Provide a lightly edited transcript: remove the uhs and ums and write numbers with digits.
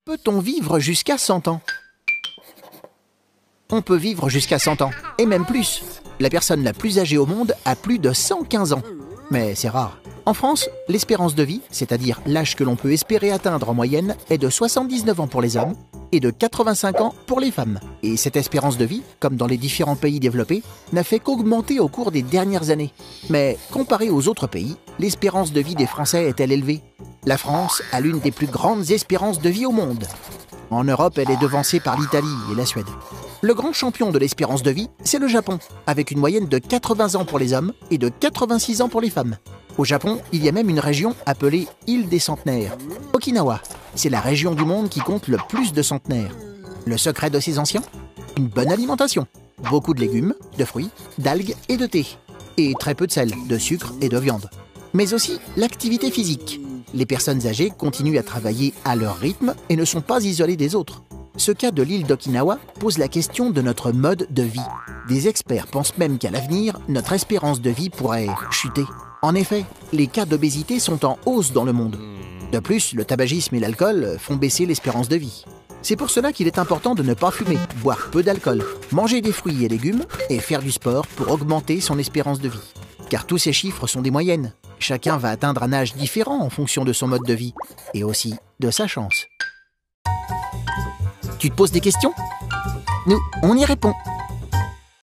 Peut-on vivre jusqu'à 100 ans? On peut vivre jusqu'à 100 ans, et même plus. La personne la plus âgée au monde a plus de 115 ans. Mais c'est rare. En France, l'espérance de vie, c'est-à-dire l'âge que l'on peut espérer atteindre en moyenne, est de 79 ans pour les hommes et de 85 ans pour les femmes. Et cette espérance de vie, comme dans les différents pays développés, n'a fait qu'augmenter au cours des dernières années. Mais comparée aux autres pays, l'espérance de vie des Français est-elle élevée? La France a l'une des plus grandes espérances de vie au monde. En Europe, elle est devancée par l'Italie et la Suède. Le grand champion de l'espérance de vie, c'est le Japon, avec une moyenne de 80 ans pour les hommes et de 86 ans pour les femmes. Au Japon, il y a même une région appelée île des centenaires. Okinawa, c'est la région du monde qui compte le plus de centenaires. Le secret de ces anciens? Une bonne alimentation. Beaucoup de légumes, de fruits, d'algues et de thé. Et très peu de sel, de sucre et de viande. Mais aussi l'activité physique. Les personnes âgées continuent à travailler à leur rythme et ne sont pas isolées des autres. Ce cas de l'île d'Okinawa pose la question de notre mode de vie. Des experts pensent même qu'à l'avenir, notre espérance de vie pourrait chuter. En effet, les cas d'obésité sont en hausse dans le monde. De plus, le tabagisme et l'alcool font baisser l'espérance de vie. C'est pour cela qu'il est important de ne pas fumer, boire peu d'alcool, manger des fruits et légumes et faire du sport pour augmenter son espérance de vie. Car tous ces chiffres sont des moyennes. Chacun va atteindre un âge différent en fonction de son mode de vie et aussi de sa chance. Tu te poses des questions? Nous, on y répond.